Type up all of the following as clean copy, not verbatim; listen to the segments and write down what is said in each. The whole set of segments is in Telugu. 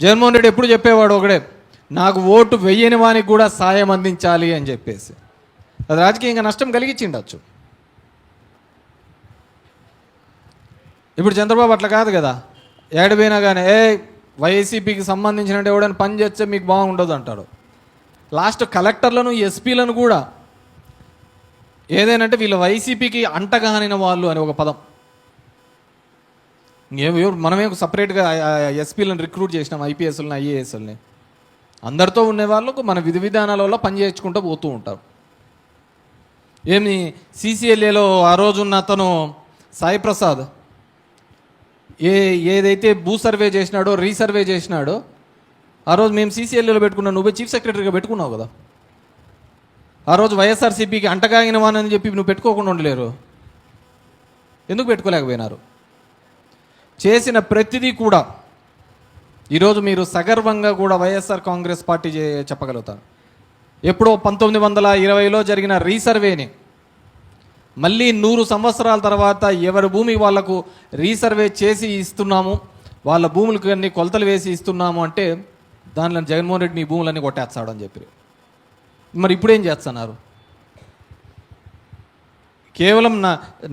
జగన్మోహన్ రెడ్డి ఎప్పుడు చెప్పేవాడు ఒకడే, నాకు ఓటు వెయ్యని వానికి కూడా సాయం అందించాలి అని చెప్పేసి. అది రాజకీయంగా నష్టం కలిగించిండొచ్చు. ఇప్పుడు చంద్రబాబు అట్లా కాదు కదా, ఏడపోయినా కానీ వైసీపీకి సంబంధించిన ఎవడైనా పని చేస్తే మీకు బాగుండదు అంటాడు. లాస్ట్ కలెక్టర్లను ఎస్పీలను కూడా ఏదేనంటే వీళ్ళు వైసీపీకి అంటగానిన వాళ్ళు అని ఒక పదం. మనమే సపరేట్గా ఎస్పీలను రిక్రూట్ చేసినాం, ఐపీఎస్లని ఐఏఎస్లని. అందరితో ఉండే వాళ్ళకు మన విధి విధానాల వల్ల పని చేసుకుంటూ పోతూ ఉంటారు. ఏమి సీసీఎల్ఏలో ఆ రోజున్న అతను సాయి ప్రసాద్ ఏదైతే భూ సర్వే చేసినాడో రీసర్వే చేసినాడో ఆ రోజు మేము సీసీఎల్ఏలో పెట్టుకున్నాం, నువ్వే చీఫ్ సెక్రటరీగా పెట్టుకున్నావు కదా. ఆ రోజు వైఎస్ఆర్సీపీకి అంటగాగిన వానని చెప్పి నువ్వు పెట్టుకోకుండా ఉండలేరు, ఎందుకు పెట్టుకోలేకపోయినారు? చేసిన ప్రతిదీ కూడా ఈరోజు మీరు సగర్వంగా కూడా వైఎస్ఆర్ కాంగ్రెస్ పార్టీ చెప్పగలుగుతారు. ఎప్పుడో 1920లో జరిగిన రీసర్వేని మళ్ళీ 100 సంవత్సరాల తర్వాత ఎవరి భూమి వాళ్లకు రీసర్వే చేసి ఇస్తున్నాము, వాళ్ళ భూములకు అన్ని కొలతలు వేసి ఇస్తున్నాము అంటే దానిలో జగన్మోహన్ రెడ్డి నీ భూములన్నీ కొట్టేస్తాడు అని చెప్పి. మరి ఇప్పుడేం చేస్తున్నారు? కేవలం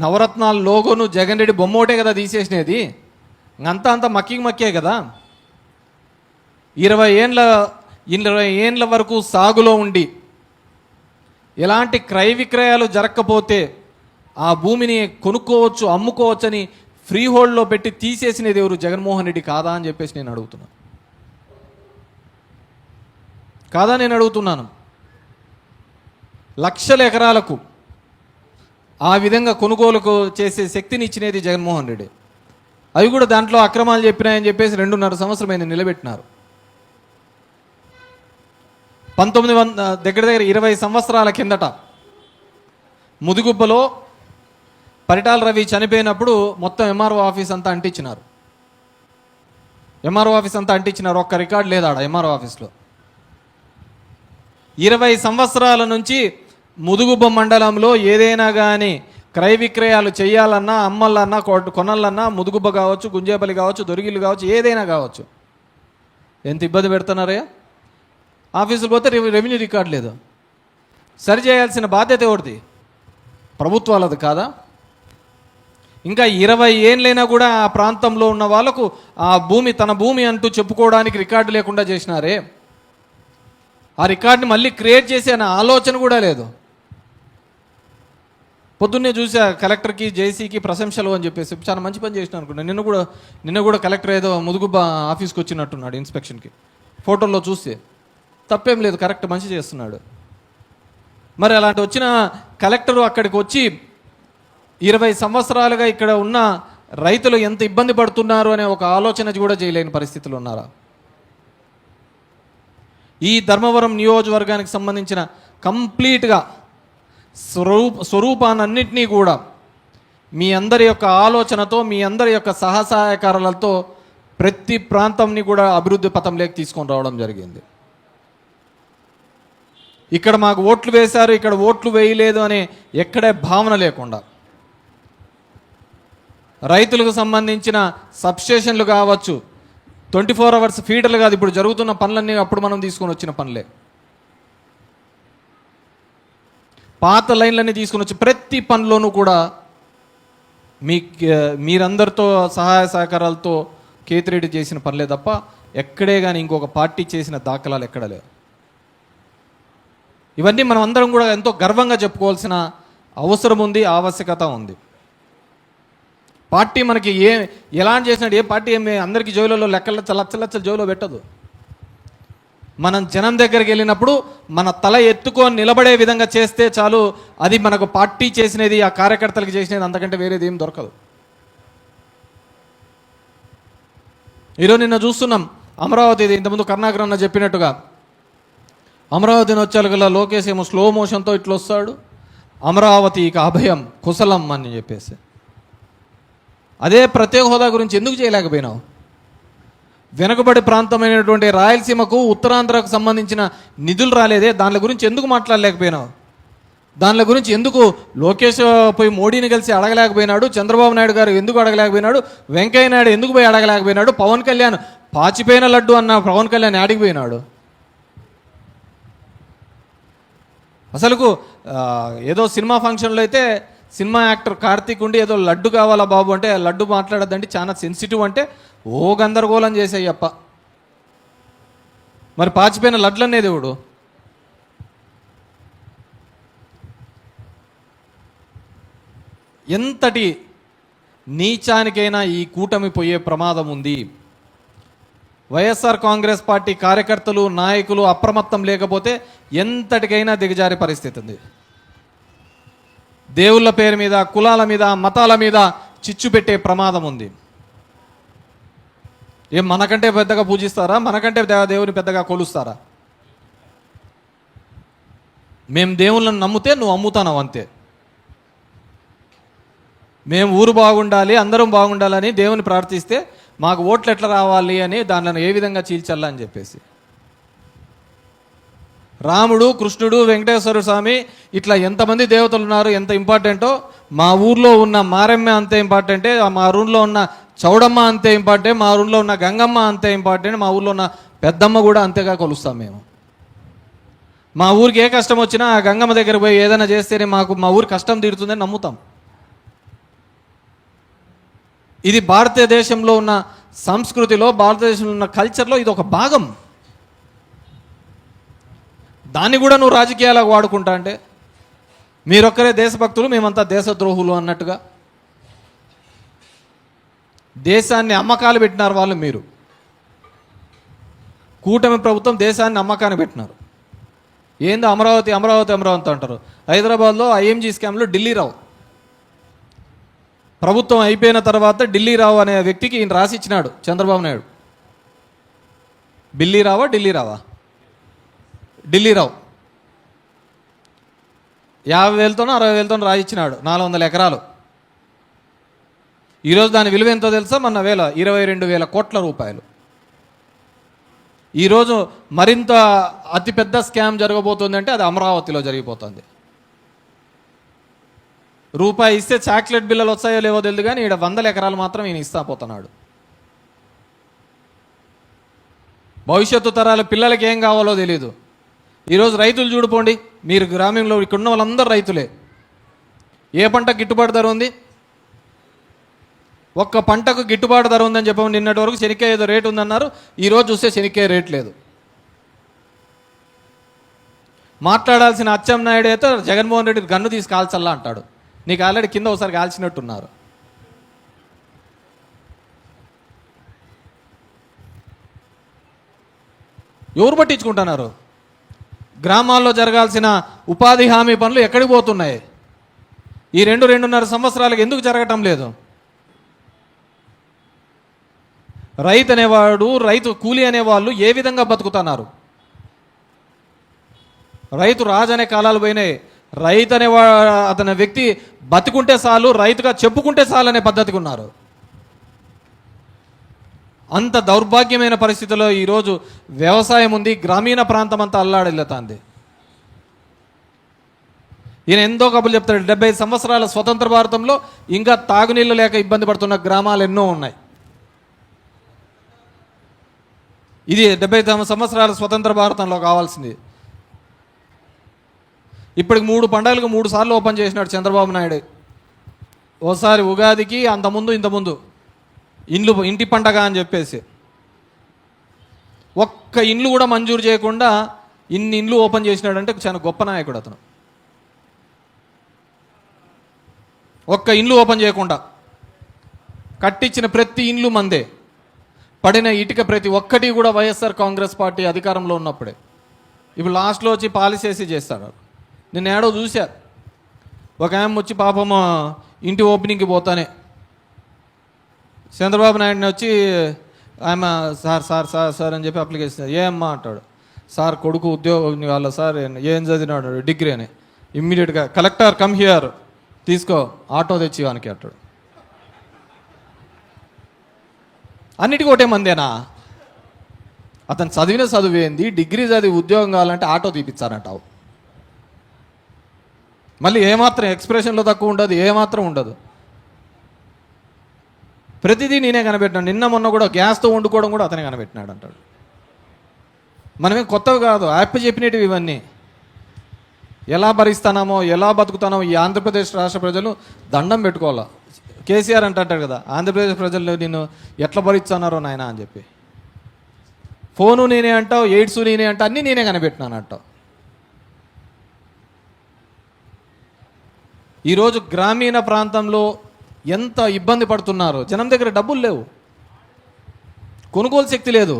నవరత్నాల లోగోను జగన్ రెడ్డి బొమ్మ ఒకటే కదా తీసేసినది, అంతా మక్కే కదా. 20 ఏండ్ల వరకు సాగులో ఉండి ఎలాంటి క్రయ విక్రయాలు జరగకపోతే ఆ భూమిని కొనుక్కోవచ్చు, అమ్ముకోవచ్చు అని ఫ్రీ హోల్డ్లో పెట్టి తీసేసినది ఎవరు? జగన్మోహన్ రెడ్డి కాదా అని చెప్పేసి నేను అడుగుతున్నాను. కాదా నేను అడుగుతున్నాను. లక్షల ఎకరాలకు ఆ విధంగా కొనుగోలుకు చేసే శక్తిని ఇచ్చినది జగన్మోహన్ రెడ్డి. అవి కూడా దాంట్లో అక్రమాలు చెప్పినాయని చెప్పేసి 2.5 సంవత్సరం ఆయన నిలబెట్టినారు. 1900 దగ్గర 20 సంవత్సరాల కిందట ముదిగుబ్బలో పరిటాల రవి చనిపోయినప్పుడు మొత్తం ఎంఆర్ఓ ఆఫీస్ అంతా అంటించినారు. ఒక్క రికార్డు లేదు ఆడ ఎంఆర్ఓ ఆఫీస్లో. 20 సంవత్సరాల నుంచి ముదుగుబ్బ మండలంలో ఏదైనా కానీ క్రయ విక్రయాలు చేయాలన్నా, అమ్మలన్నా, కొనాలన్నా ముదుగుబ్బ కావచ్చు, గుంజేపల్లి కావచ్చు, దొరిగిల్లు కావచ్చు, ఏదైనా కావచ్చు, ఎంత ఇబ్బంది పెడుతున్నారయ్యా. ఆఫీసులు పోతే రెవెన్యూ రికార్డు లేదు. సరి చేయాల్సిన బాధ్యత ఎవరిది? ప్రభుత్వాలది కాదా? ఇంకా 20 ఏళ్ళైనా కూడా ఆ ప్రాంతంలో ఉన్న వాళ్ళకు ఆ భూమి తన భూమి అంటూ చెప్పుకోవడానికి రికార్డు లేకుండా చేసినారే. ఆ రికార్డుని మళ్ళీ క్రియేట్ చేసే ఆలోచన కూడా లేదు. పొద్దున్నే చూసా కలెక్టర్కి జేసీకి ప్రశంసలు అని చెప్పేసి, చాలా మంచి పని చేసిన అనుకున్నాను. నిన్న కూడా కలెక్టర్ ఏదో ముదుగుబ్బ ఆఫీస్కి వచ్చినట్టున్నాడు ఇన్స్పెక్షన్కి, ఫోటోల్లో చూస్తే. తప్పేం లేదు, కరెక్ట్, మంచి చేస్తున్నాడు. మరి అలాంటి వచ్చిన కలెక్టరు అక్కడికి వచ్చి 20 సంవత్సరాలుగా ఇక్కడ ఉన్న రైతులు ఎంత ఇబ్బంది పడుతున్నారు అనే ఒక ఆలోచన కూడా చేయలేని పరిస్థితులు ఉన్నారా? ఈ ధర్మవరం నియోజకవర్గానికి సంబంధించిన కంప్లీట్గా స్వరూపాన్నింటినీ కూడా మీ అందరి యొక్క ఆలోచనతో, మీ అందరి యొక్క సహసహకారాలతో ప్రతి ప్రాంతంని కూడా అభివృద్ధి పథంలోకి తీసుకొని రావడం జరిగింది. ఇక్కడ మాకు ఓట్లు వేశారు, ఇక్కడ ఓట్లు వేయలేదు అనే ఎక్కడే భావన లేకుండా, రైతులకు సంబంధించిన సబ్స్టేషన్లు కావచ్చు, 24 అవర్స్ ఫీడర్లు కాదు, ఇప్పుడు జరుగుతున్న పనులన్నీ అప్పుడు మనం తీసుకొని వచ్చిన పనులే. పాత లైన్లన్నీ తీసుకొని వచ్చి ప్రతి పనిలోనూ కూడా మీరందరితో సహాయ సహకారాలతో కేతిరెడ్డి చేసిన పనులే తప్ప ఎక్కడే కానీ ఇంకొక పార్టీ చేసిన దాఖలాలు ఎక్కడ లేవు. ఇవన్నీ మనం అందరం కూడా ఎంతో గర్వంగా చెప్పుకోవాల్సిన అవసరం ఉంది, ఆవశ్యకత ఉంది. పార్టీ మనకి ఎలాంటి చేసినట్టు ఏ పార్టీ ఏమి అందరికీ జోయిలలో లచ్చలచ్చలు జోయిలో పెట్టదు. మనం జనం దగ్గరికి వెళ్ళినప్పుడు మన తల ఎత్తుకొని నిలబడే విధంగా చేస్తే చాలు, అది మనకు పార్టీ చేసినది, ఆ కార్యకర్తలకు చేసినది, అంతకంటే వేరేది ఏం దొరకదు. ఈరోజు నిన్న చూస్తున్నాం అమరావతి, ఇంతకుముందు కరుణాకర్ అన్న చెప్పినట్టుగా అమరావతిని వచ్చేలా లోకేష్ ఏమో స్లో మోషన్తో ఇట్లా వస్తాడు, అమరావతికి అభయం కుశలం అని చెప్పేసి. అదే ప్రత్యేక హోదా గురించి ఎందుకు చేయలేకపోయినావు? వెనుకబడి ప్రాంతమైనటువంటి రాయలసీమకు, ఉత్తరాంధ్రకు సంబంధించిన నిధులు రాలేదే, దాని గురించి ఎందుకు మాట్లాడలేకపోయినావు? దాని గురించి ఎందుకు లోకేష్ పోయి మోడీని కలిసి అడగలేకపోయినాడు? చంద్రబాబు నాయుడు గారు ఎందుకు అడగలేకపోయినాడు? వెంకయ్య నాయుడు ఎందుకు పోయి అడగలేకపోయినాడు? పవన్ కళ్యాణ్ పాచిపోయిన లడ్డు అన్న పవన్ కళ్యాణ్ యాడికి పోయినాడు? అసలుకు ఏదో సినిమా ఫంక్షన్లో అయితే సినిమా యాక్టర్ కార్తీక్ ఉండి ఏదో లడ్డు కావాలా బాబు అంటే లడ్డు మాట్లాడద్దండి, చాలా సెన్సిటివ్ అంటే ఓ గందరగోళం చేసాయ్యప్ప. మరి పాచిపోయిన లడ్లు అనేది ఎవడు? ఎంతటి నీచానికైనా ఈ కూటమి పోయే ప్రమాదం ఉంది. వైఎస్ఆర్ కాంగ్రెస్ పార్టీ కార్యకర్తలు నాయకులు అప్రమత్తం లేకపోతే ఎంతటికైనా దిగజారే పరిస్థితి ఉంది. దేవుళ్ళ పేరు మీద, కులాల మీద, మతాల మీద చిచ్చు పెట్టే ప్రమాదం ఉంది. ఏం మనకంటే పెద్దగా పూజిస్తారా? మనకంటే దేవుని పెద్దగా కొలుస్తారా? మేము దేవుళ్ళని నమ్మితే నువ్వు అమ్ముతావు అంతే. మేము ఊరు బాగుండాలి, అందరం బాగుండాలని దేవుని ప్రార్థిస్తే మాకు ఓట్లు ఎట్లా రావాలి అని దానిని ఏ విధంగా చీల్చల్లా అని చెప్పేసి రాముడు, కృష్ణుడు, వెంకటేశ్వర స్వామి ఇట్లా ఎంతమంది దేవతలు ఉన్నారు, ఎంత ఇంపార్టెంటో మా ఊర్లో ఉన్న మారెమ్మ అంతే ఇంపార్టెంటే, మా ఊర్లో ఉన్న చౌడమ్మ అంతే ఇంపార్టెంట్, మా ఊర్లో ఉన్న గంగమ్మ అంతే ఇంపార్టెంట్, మా ఊర్లో ఉన్న పెద్దమ్మ కూడా అంతేగా కొలుస్తాం మేము. మా ఊరికి ఏ కష్టం వచ్చినా ఆ గంగమ్మ దగ్గర పోయి ఏదైనా చేస్తేనే మా ఊరి కష్టం తీరుతుందని నమ్ముతాం. ఇది భారతదేశంలో ఉన్న సంస్కృతిలో, భారతదేశంలో ఉన్న కల్చర్లో ఇది ఒక భాగం. దాన్ని కూడా నువ్వు రాజకీయాలకు వాడుకుంటా అంటే మీరొక్కరే దేశభక్తులు, మేమంతా దేశద్రోహులు అన్నట్టుగా దేశాన్ని అమ్మకాలు పెట్టినారు వాళ్ళు. మీరు కూటమి ప్రభుత్వం దేశాన్ని అమ్మకాన్ని పెట్టినారు. ఏందో అమరావతి అమరావతి అమరావతి అంటారు. హైదరాబాద్లో ఐఎంజీ స్కామ్లో ఢిల్లీ రావు ప్రభుత్వం అయిపోయిన తర్వాత ఢిల్లీ రావు అనే వ్యక్తికి ఈయన రాసి ఇచ్చినాడు చంద్రబాబు నాయుడు. ఢిల్లీ రావా ఢిల్లీ రావు 50,000తోనో 60,000తోనో రాసిచ్చినాడు 400 ఎకరాలు. ఈరోజు దాని విలువ ఎంతో తెలుసా? మొన్న 22,000 కోట్ల రూపాయలు. ఈరోజు మరింత అతిపెద్ద స్కామ్ జరగబోతుందంటే అది అమరావతిలో జరిగిపోతుంది. రూపాయి ఇస్తే చాక్లెట్ బిల్లలు వస్తాయో లేవో తెలియదు కానీ ఈడ 100 ఎకరాలు మాత్రం ఈయన ఇస్తా పోతున్నాడు. భవిష్యత్తు తరాల పిల్లలకి ఏం కావాలో తెలియదు. ఈరోజు రైతులు చూడుకోండి, మీరు గ్రామంలో ఇక్కడున్న వాళ్ళందరూ రైతులే. ఏ పంట గిట్టుబాటు ధర ఉంది? ఒక్క పంటకు గిట్టుబాటు ధర ఉందని చెప్పాము. నిన్నటి వరకు శనిక్కాయ ఏదో రేటు ఉందన్నారు, ఈరోజు చూస్తే శనిక్కాయ రేట్ లేదు. మాట్లాడాల్సిన అచ్చెన్నాయుడు అయితే జగన్మోహన్ రెడ్డి గన్ను తీసి కాల్చల్లా అంటాడు. నీకు ఆల్రెడీ కింద ఒకసారి కాల్చినట్టున్నారు. ఎవరు పట్టించుకుంటున్నారు? గ్రామాల్లో జరగాల్సిన ఉపాధి హామీ పనులు ఎక్కడికి పోతున్నాయి? ఈ 2-2.5 సంవత్సరాలకు ఎందుకు జరగటం లేదు? రైతు అనేవాడు, రైతు కూలి అనేవాళ్ళు ఏ విధంగా బతుకుతున్నారు? రైతు రాజు అనే కాలాలు పోయినాయి. రైతు అతని వ్యక్తి బతుకుంటే చాలు, రైతుగా చెప్పుకుంటే చాలు అనే పద్ధతికి ఉన్నారు. అంత దౌర్భాగ్యమైన పరిస్థితుల్లో ఈరోజు వ్యవసాయం ఉంది. గ్రామీణ ప్రాంతం అంతా అల్లాడిల్లుతుంది. ఈయన ఎంతో కబుర్లు చెప్తాడు. 75 సంవత్సరాల స్వతంత్ర భారతంలో ఇంకా తాగునీళ్ళు లేక ఇబ్బంది పడుతున్న గ్రామాలు ఎన్నో ఉన్నాయి. ఇది 75 సంవత్సరాల స్వతంత్ర భారతంలో కావాల్సింది. ఇప్పటికి 3 పండుగలకు 3 సార్లు ఓపెన్ చేసినాడు చంద్రబాబు నాయుడు. ఓసారి ఉగాదికి, ఇంతకుముందు ఇంటి పండగ అని చెప్పేసి ఒక్క ఇండ్లు కూడా మంజూరు చేయకుండా ఇన్ని ఇండ్లు ఓపెన్ చేసినాడంటే చాలా గొప్ప నాయకుడు అతను. ఒక్క ఇండ్లు ఓపెన్ చేయకుండా కట్టించిన ప్రతి ఇండ్లు మందే, పడిన ఇటుక ప్రతి ఒక్కటి కూడా వైఎస్ఆర్ కాంగ్రెస్ పార్టీ అధికారంలో ఉన్నప్పుడే. ఇప్పుడు లాస్ట్లో వచ్చి పాలసీ వేసి చేస్తాడు. నేను ఏడో చూసా, ఒక ఆమె వచ్చి పాపం ఇంటి ఓపెనింగ్కి పోతానే చంద్రబాబు నాయుడిని వచ్చి ఆమె సార్ అని చెప్పి అప్లికేషన్ ఏమ్మా అంటాడు. సార్ కొడుకు ఉద్యోగం వాళ్ళ సార్ ఏం చదివినాడు, డిగ్రీ అని. ఇమ్మీడియట్గా కలెక్టర్ కమ్ హియర్, తీసుకో ఆటో తెచ్చి వానికి అంటాడు. అన్నిటికీ ఒకటే మందేనా? అతను చదివిన చదువు ఏంది? డిగ్రీ చదివి ఉద్యోగం కావాలంటే ఆటో తీపిచ్చారంటావు. మళ్ళీ ఏమాత్రం ఎక్స్ప్రెషన్లో తక్కువ ఉండదు, ఏమాత్రం ఉండదు. ప్రతిదీ నేనే కనిపెట్టినాను. నిన్న మొన్న కూడా గ్యాస్తో వండుకోవడం కూడా అతనే కనిపెట్టినాడు అంటాడు. మనమేం కొత్తవి కాదు, యాప్ చెప్పినవి ఇవన్నీ. ఎలా భరిస్తున్నామో, ఎలా బతుకుతున్నామో ఈ ఆంధ్రప్రదేశ్ రాష్ట్ర ప్రజలు దండం పెట్టుకోవాలా. కేసీఆర్ అంటాడు కదా, ఆంధ్రప్రదేశ్ ప్రజలు నిన్ను ఎట్లా భరిస్తున్నారో నాయన అని చెప్పి. ఫోను నేనే అంటావు, ఎయిడ్స్ నేనే అంటావు, అన్నీ నేనే కనిపెట్టినాను అంటావు. ఈరోజు గ్రామీణ ప్రాంతంలో ఎంత ఇబ్బంది పడుతున్నారు. జనం దగ్గర డబ్బులు లేవు, కొనుగోలు శక్తి లేదు.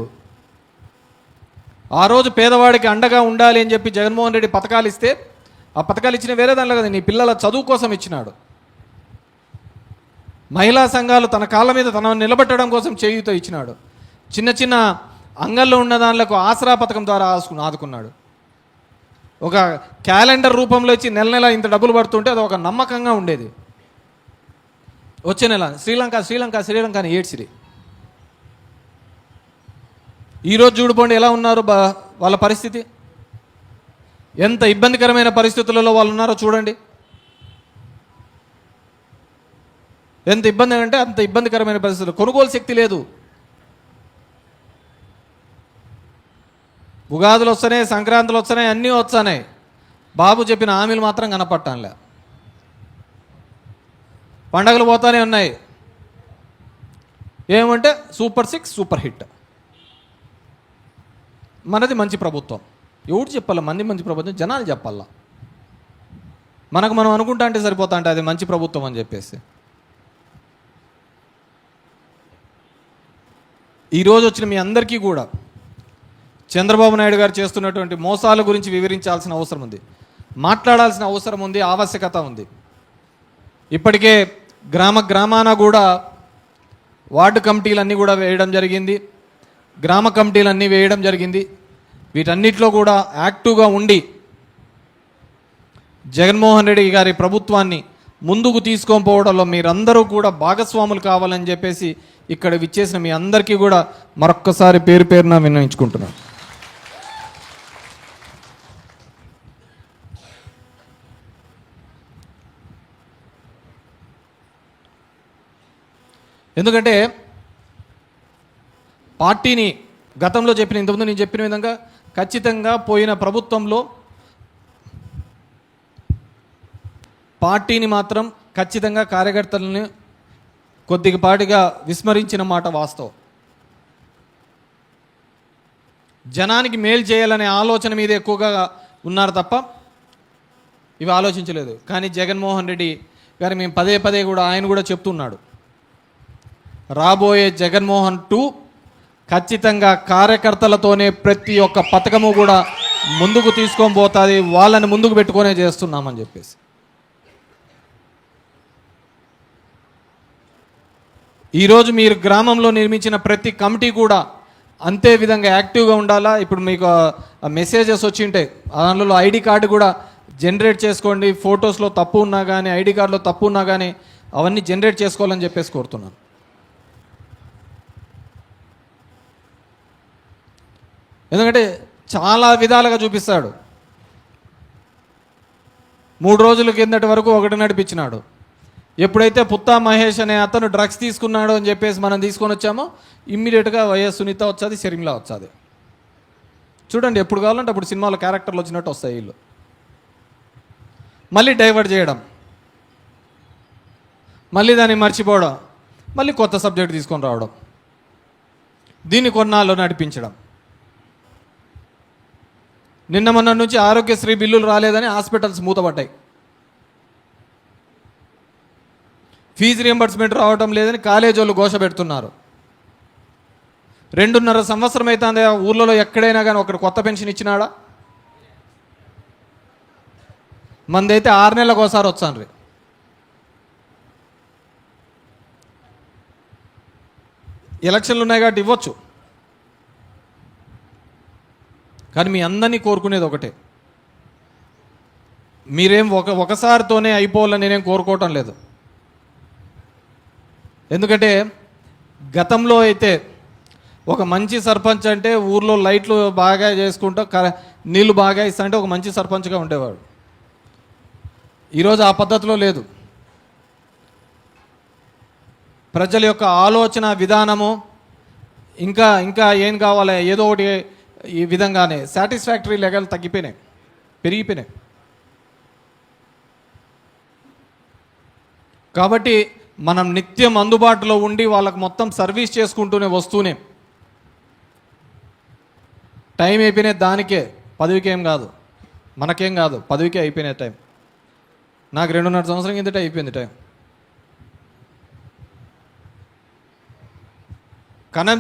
ఆ రోజు పేదవాడికి అండగా ఉండాలి అని చెప్పి జగన్మోహన్ రెడ్డి పథకాలు ఇస్తే, ఆ పథకాలు ఇచ్చిన వేరే దానిలో కదా, నీ పిల్లల చదువు కోసం ఇచ్చినాడు. మహిళా సంఘాలు తన కాళ్ళ మీద తనను నిలబెట్టడం కోసం చేయూత ఇచ్చినాడు. చిన్న చిన్న అంగల్లో ఉన్న దానిలకు ఆసరా పథకం ద్వారా ఆదుకున్నాడు. ఒక క్యాలెండర్ రూపంలో ఇచ్చి నెల నెల ఇంత డబ్బులు పడుతుంటే అది ఒక నమ్మకంగా ఉండేది. వచ్చే నెల శ్రీలంక అని ఏడ్చిరి. ఈరోజు చూడుకోండి ఎలా ఉన్నారు వాళ్ళ పరిస్థితి. ఎంత ఇబ్బందికరమైన పరిస్థితులలో వాళ్ళు ఉన్నారో చూడండి. ఎంత ఇబ్బంది అంటే అంత ఇబ్బందికరమైన పరిస్థితులు. కొనుగోలు శక్తి లేదు. ఉగాదులు వస్తున్నాయి, సంక్రాంతులు వస్తున్నాయి, అన్నీ వస్తున్నాయి. బాబు చెప్పిన హామీలు మాత్రం కనపట్టానులే. పండగలు పోతానే ఉన్నాయి. ఏమంటే సూపర్ 6 సూపర్ హిట్. మనది మంచి ప్రభుత్వం. ఎవరు చెప్పాల మంచి ప్రభుత్వం? జనాలు చెప్పాలా. మనకు మనం అనుకుంటా అంటే సరిపోతా అంటే అది మంచి ప్రభుత్వం అని చెప్పేసి. ఈరోజు వచ్చిన మీ అందరికీ కూడా చంద్రబాబు నాయుడు గారు చేస్తున్నటువంటి మోసాల గురించి వివరించాల్సిన అవసరం ఉంది, మాట్లాడాల్సిన అవసరం ఉంది, ఆవశ్యకత ఉంది. ఇప్పటికే గ్రామాన కూడా వార్డు కమిటీలన్నీ కూడా వేయడం జరిగింది, గ్రామ కమిటీలన్నీ వేయడం జరిగింది. వీటన్నిటిలో కూడా యాక్టివ్గా ఉండి జగన్మోహన్ రెడ్డి గారి ప్రభుత్వాన్ని ముందుకు తీసుకొని పోవడంలో మీరందరూ కూడా భాగస్వాములు కావాలని చెప్పేసి ఇక్కడ విచ్చేసిన మీ అందరికీ కూడా మరొక్కసారి పేరు పేరున విన్నవించుకుంటున్నాను. ఎందుకంటే పార్టీని గతంలో ఇంతకుముందు నేను చెప్పిన విధంగా ఖచ్చితంగా పోయిన ప్రభుత్వంలో పార్టీని మాత్రం ఖచ్చితంగా కార్యకర్తలని కొద్దిపాటిగా విస్మరించిన మాట వాస్తవం. జనానికి మేలు చేయాలనే ఆలోచన మీద ఎక్కువగా ఉన్నారు తప్ప ఇవి ఆలోచించలేదు. కానీ జగన్మోహన్ రెడ్డి గారు మేము పదే కూడా ఆయన కూడా చెప్తున్నాడు, రాబోయే జగన్మోహన్ 2 ఖచ్చితంగా కార్యకర్తలతోనే ప్రతి ఒక్క పథకము కూడా ముందుకు తీసుకొని పోతుంది, వాళ్ళని ముందుకు పెట్టుకునే చేస్తున్నామని చెప్పేసి. ఈరోజు మీరు గ్రామంలో నిర్మించిన ప్రతి కమిటీ కూడా అంతే విధంగా యాక్టివ్గా ఉండాలా. ఇప్పుడు మీకు మెసేజెస్ వచ్చి ఉంటాయి, దానిలో ఐడి కార్డు కూడా జనరేట్ చేసుకోండి. ఫొటోస్లో తప్పు ఉన్నా కానీ, ఐడి కార్డులో తప్పు ఉన్నా కానీ అవన్నీ జనరేట్ చేసుకోవాలని చెప్పేసి కోరుతున్నాను. ఎందుకంటే చాలా విధాలుగా చూపిస్తాడు. 3 రోజుల కిందటి వరకు ఒకటి నడిపించినాడు. ఎప్పుడైతే పుత్తా మహేష్ అనే అతను డ్రగ్స్ తీసుకున్నాడు అని చెప్పేసి మనం తీసుకొని వచ్చామో ఇమ్మీడియట్గా వైఎస్ సునీత వచ్చేది, షర్మిల వచ్చేది. చూడండి, ఎప్పుడు కావాలంటే అప్పుడు సినిమాలో క్యారెక్టర్లు వచ్చినట్టు వస్తాయి వీళ్ళు. మళ్ళీ డైవర్ట్ చేయడం, మళ్ళీ దాన్ని మర్చిపోవడం, మళ్ళీ కొత్త సబ్జెక్ట్ తీసుకొని రావడం, దీన్ని కొన్నాళ్ళు నడిపించడం. నిన్న మొన్న నుంచి ఆరోగ్యశ్రీ బిల్లులు రాలేదని హాస్పిటల్స్ మూతపడ్డాయి. ఫీజు రియంబర్స్మెంట్ రావడం లేదని కాలేజీ వాళ్ళు ఘోష పెడుతున్నారు. 2.5 సంవత్సరం అవుతుంది ఊర్లలో ఎక్కడైనా కానీ ఒకటి కొత్త పెన్షన్ ఇచ్చినాడా? మందైతే 6 నెలలకు ఒకసారి వచ్చాను. ఎలక్షన్లు ఉన్నాయి కాబట్టి ఇవ్వచ్చు. కానీ మీ అందరినీ కోరుకునేది ఒకటే, మీరేం ఒకసారితోనే అయిపోవాలని నేనేం కోరుకోవటం లేదు. ఎందుకంటే గతంలో అయితే ఒక మంచి సర్పంచ్ అంటే ఊర్లో లైట్లు బాగా చేసుకుంటూ నీళ్లు బాగా ఇస్తా అంటే ఒక మంచి సర్పంచ్గా ఉండేవాడు. ఈరోజు ఆ పద్ధతిలో లేదు. ప్రజల యొక్క ఆలోచన విధానము ఇంకా ఇంకా ఏం కావాలి ఏదో ఒకటి ఈ విధంగానే సాటిస్ఫాక్టరీ లెవెల్ తగ్గిపోయినాయి, పెరిగిపోయినాయి. కాబట్టి మనం నిత్యం అందుబాటులో ఉండి వాళ్ళకు మొత్తం సర్వీస్ చేసుకుంటూనే వస్తూనే టైం అయిపోయినాయి. దానికే పదవికేం కాదు, మనకేం కాదు, పదవికే అయిపోయినాయి టైం. నాకు 2.5 సంవత్సరం కిందట అయిపోయింది టైం. కానీ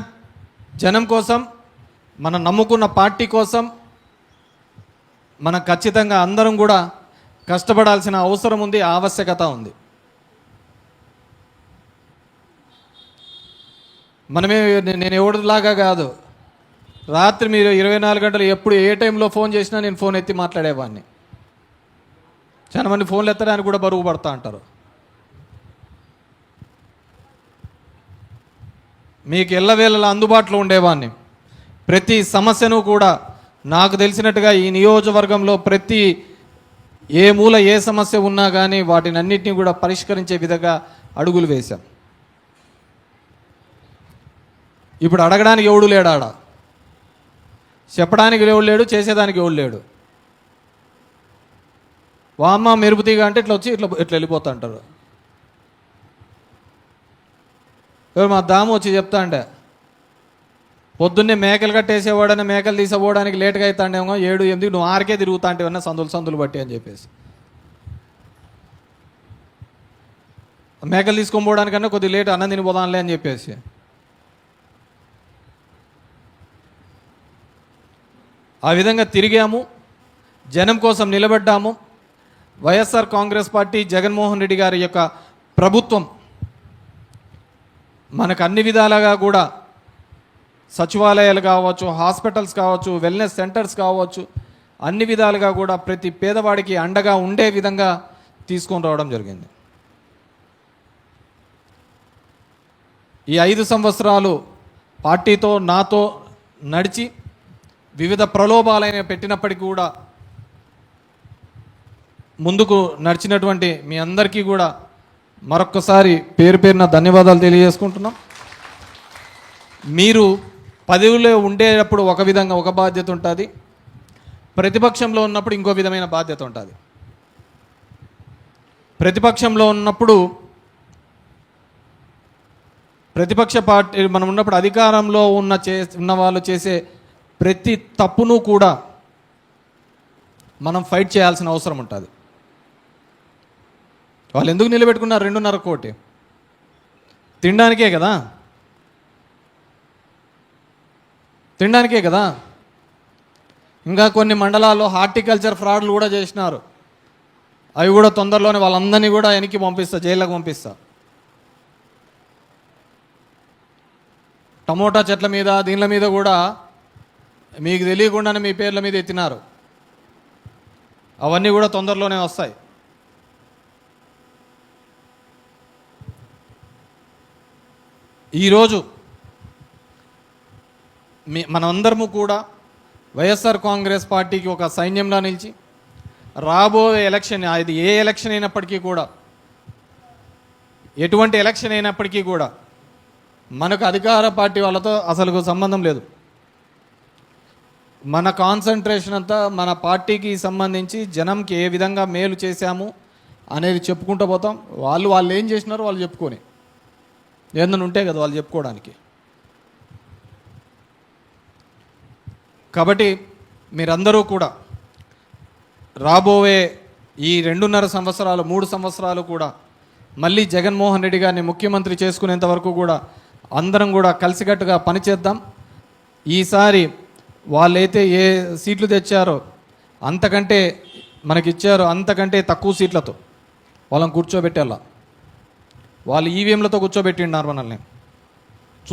జనం కోసం, మనం నమ్ముకున్న పార్టీ కోసం మనం ఖచ్చితంగా అందరం కూడా కష్టపడాల్సిన అవసరం ఉంది, ఆవశ్యకత ఉంది. మనమే నేను ఎవరిలాగా కాదు, రాత్రి మీరు 24 గంటలు ఎప్పుడు ఏ టైంలో ఫోన్ చేసినా నేను ఫోన్ ఎత్తి మాట్లాడేవాడిని. చాలా మంది ఫోన్లు ఎత్తడానికి కూడా బరువు పడతా అంటారు. మీకు ఎల్లవేళలా అందుబాటులో ఉండేవాడిని. ప్రతి సమస్యను కూడా నాకు తెలిసినట్టుగా ఈ నియోజకవర్గంలో ప్రతి ఏ మూల ఏ సమస్య ఉన్నా కానీ వాటిని అన్నింటినీ కూడా పరిష్కరించే విధంగా అడుగులు వేశాం. ఇప్పుడు అడగడానికి ఎవడు లేడు, ఆడ చెప్పడానికి ఎవడు లేడు, చేసేదానికి ఎవడు లేడు. వామ్మ మెరుపుతీగా అంటే ఇట్లా వచ్చి ఇట్లా వెళ్ళిపోతా అంటారు. మా దాము వచ్చి చెప్తా అంటే పొద్దున్నే మేకలు కట్టేసేవాడని మేకలు తీసేపోవడానికి లేట్గా అవుతాండేమో 7-8 నువ్వు 6కే తిరుగుతా అంటే అన్న సందులు బట్టి అని చెప్పేసి మేకలు తీసుకొని పోవడానికన్నా కొద్దిగా లేట్ అన్నం తినిపోదాంలే అని చెప్పేసి ఆ విధంగా తిరిగాము, జనం కోసం నిలబడ్డాము. వైఎస్ఆర్ కాంగ్రెస్ పార్టీ జగన్మోహన్ రెడ్డి గారి యొక్క ప్రభుత్వం మనకు అన్ని విధాలుగా కూడా సచివాలయాలు కావచ్చు, హాస్పిటల్స్ కావచ్చు, వెల్నెస్ సెంటర్స్ కావచ్చు, అన్ని విధాలుగా కూడా ప్రతి పేదవాడికి అండగా ఉండే విధంగా తీసుకొని రావడం జరిగింది. ఈ 5 సంవత్సరాలు పార్టీతో నాతో నడిచి వివిధ ప్రలోభాలైన పెట్టినప్పటికీ కూడా ముందుకు నడిచినటువంటి మీ అందరికీ కూడా మరొక్కసారి పేరు పేరున ధన్యవాదాలు తెలియజేసుకుంటున్నాం. మీరు పదవిలో ఉండేటప్పుడు ఒక విధంగా ఒక బాధ్యత ఉంటుంది, ప్రతిపక్షంలో ఉన్నప్పుడు ఇంకో విధమైన బాధ్యత ఉంటుంది. ప్రతిపక్షంలో ఉన్నప్పుడు ప్రతిపక్ష పార్టీ మనం ఉన్నప్పుడు అధికారంలో ఉన్న వాళ్ళు చేసే ప్రతి తప్పును కూడా మనం ఫైట్ చేయాల్సిన అవసరం ఉంటుంది. వాళ్ళు ఎందుకు నిలబెట్టుకున్నారు 2.5 కోటి? తినడానికే కదా, తినడానికే కదా. ఇంకా కొన్ని మండలాల్లో హార్టికల్చర్ ఫ్రాడ్లు కూడా చేసినారు. అవి కూడా తొందరలోనే వాళ్ళందరినీ కూడా వెనక్కి పంపిస్తా, జైల్లోకి పంపిస్తా. టమోటా చెట్ల మీద దీనిల మీద కూడా మీకు తెలియకుండానే మీ పేర్ల మీద ఎత్తినారు. అవన్నీ కూడా తొందరలోనే వస్తాయి. ఈరోజు మనందరము కూడా వైఎస్ఆర్ కాంగ్రెస్ పార్టీకి ఒక సైన్యంలో నిలిచి రాబోయే ఎలక్షన్, అది ఏ ఎలక్షన్ అయినప్పటికీ కూడా, ఎటువంటి ఎలక్షన్ అయినప్పటికీ కూడా మనకు అధికార పార్టీ వాళ్ళతో అసలు సంబంధం లేదు. మన కాన్సన్ట్రేషన్ అంతా మన పార్టీకి సంబంధించి జనంకి ఏ విధంగా మేలు చేశాము అనేది చెప్పుకుంటూ పోతాం. వాళ్ళు ఏం చేసినారో వాళ్ళు చెప్పుకొని ఏదైనా ఉంటే కదా వాళ్ళు చెప్పుకోవడానికి. కాబట్టి మీరందరూ కూడా రాబోయే ఈ 2.5 సంవత్సరాలు 3 సంవత్సరాలు కూడా మళ్ళీ జగన్మోహన్ రెడ్డి గారిని ముఖ్యమంత్రి చేసుకునేంత వరకు కూడా అందరం కూడా కలిసికట్టుగా పనిచేద్దాం. ఈసారి వాళ్ళైతే ఏ సీట్లు తెచ్చారో అంతకంటే మనకిచ్చారో అంతకంటే తక్కువ సీట్లతో వాళ్ళని కూర్చోబెట్టేలా. వాళ్ళు ఈవీఎంలతో కూర్చోబెట్టిన్నారు మనల్ని.